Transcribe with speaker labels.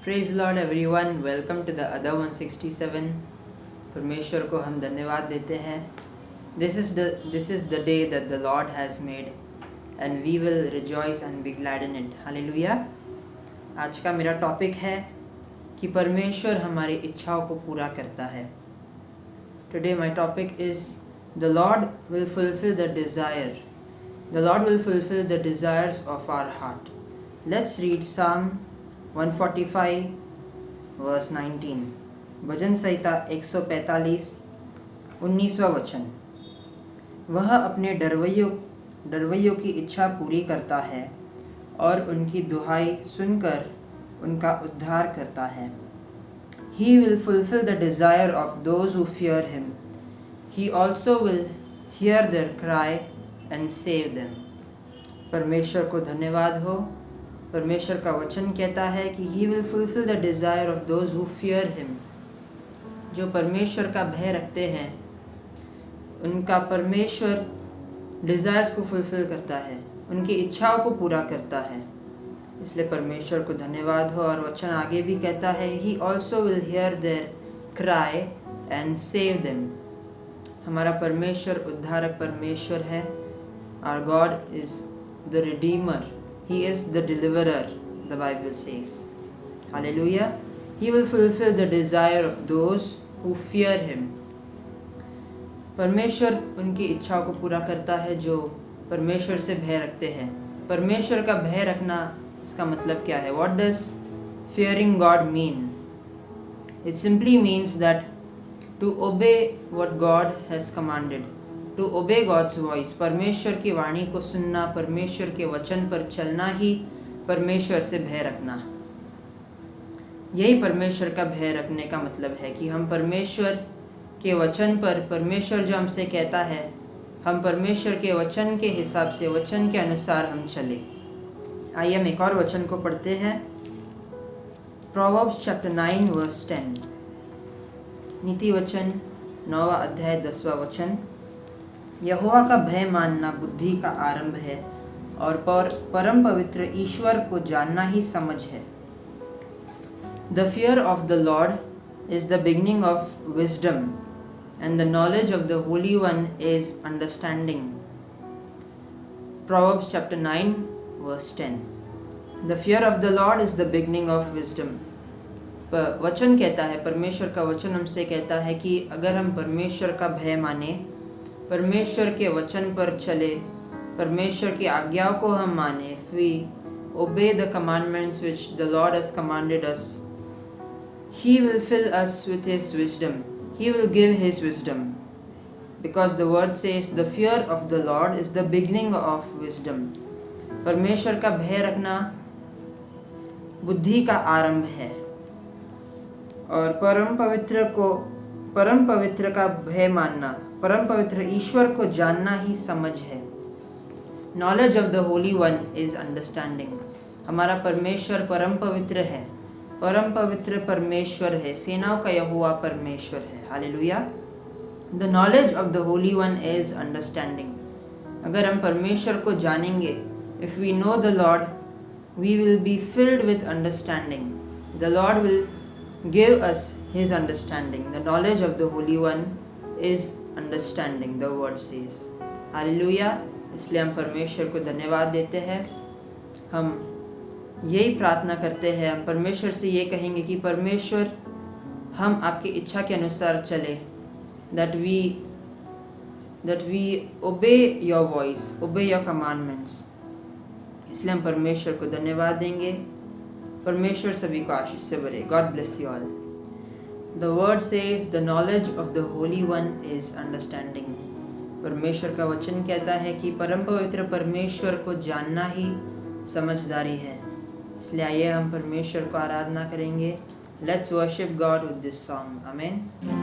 Speaker 1: Praise Lord everyone, welcome to the other 167। परमेश्वर को हम धन्यवाद देते हैं। This is the day that the Lord has made and we will rejoice and be glad in it. Hallelujah. आज का मेरा टॉपिक है कि परमेश्वर हमारी इच्छाओं को पूरा करता है। Today my topic is the Lord will fulfil the desire. The Lord will fulfil the desires of our heart. Let's read Psalm 145 verse 19। भजन संहिता 145 19वां वचन। वह अपने डरवैयों की इच्छा पूरी करता है और उनकी दुहाई सुनकर उनका उद्धार करता है। He will fulfill the desire of those who fear him. He also will hear their cry and save them. परमेश्वर को धन्यवाद हो। परमेश्वर का वचन कहता है कि He will fulfill the desire of those who fear him. जो परमेश्वर का भय रखते हैं उनका परमेश्वर डिज़ायर्स को फुलफिल करता है, उनकी इच्छाओं को पूरा करता है। इसलिए परमेश्वर को धन्यवाद हो। और वचन आगे भी कहता है He also will hear their cry and save them. हमारा परमेश्वर उद्धारक परमेश्वर है। Our God is the Redeemer. He is the Deliverer, the Bible says. Hallelujah. He will fulfill the desire of those who fear Him. परमेश्वर उनकी इच्छाओं को पूरा करता है जो परमेश्वर से भय रखते हैं। परमेश्वर का भय रखना, इसका मतलब क्या है? What does fearing God mean? It simply means that to obey what God has commanded. To obey God's voice. परमेश्वर की वाणी को सुनना, परमेश्वर के वचन पर चलना ही परमेश्वर से भय रखना। यही परमेश्वर का भय रखने का मतलब है कि हम परमेश्वर के वचन पर, परमेश्वर जो हमसे कहता है, हम परमेश्वर के वचन के हिसाब से, वचन के अनुसार हम चले। आइए हम एक और वचन को पढ़ते हैं। Proverbs chapter 9 verse 10। नीति वचन 9वां अध्याय 10वां वचन। यहोवा का भय मानना बुद्धि का आरंभ है और परम पवित्र ईश्वर को जानना ही समझ है। The fear of the Lord is the beginning of wisdom, and the knowledge of the Holy One is understanding. Proverbs chapter 9 verse 10. The fear of the Lord is the beginning of wisdom. वचन कहता है, परमेश्वर का वचन हमसे कहता है कि अगर हम परमेश्वर का भय माने, परमेश्वर के वचन पर चले, परमेश्वर की आज्ञाओं को हम माने, if we obey the commandments which the Lord has commanded us, He will fill us with His wisdom. He will give His wisdom. Because the word says the fear of the Lord is the beginning of wisdom. परमेश्वर का भय रखना बुद्धि का आरंभ है और परम पवित्र का भय मानना, परम पवित्र ईश्वर को जानना ही समझ है। Knowledge of the Holy One is understanding. हमारा परमेश्वर परम पवित्र है, परम पवित्र परमेश्वर है, सेनाओं का यहोवा परमेश्वर है। Hallelujah. The knowledge of the Holy One is understanding. अगर हम परमेश्वर को जानेंगे, if we know the Lord, we will be filled with understanding. The Lord will give us his understanding. The knowledge of the Holy One is understanding, the word says. Hallelujah. इसलिए हम परमेश्वर को धन्यवाद देते हैं। हम यही प्रार्थना करते हैं, हम परमेश्वर से ये कहेंगे कि परमेश्वर, हम आपकी इच्छा के अनुसार चले, that we obey your voice, obey your commandments. इसलिए हम परमेश्वर को धन्यवाद देंगे। परमेश्वर सभी को आशीष से भरे। God bless you all. The word says the knowledge of the Holy One is understanding. परमेश्वर का वचन कहता है कि परम पवित्र परमेश्वर को जानना ही समझदारी है। इसलिए आइए हम परमेश्वर को आराधना करेंगे। Let's worship God with this song. आमीन।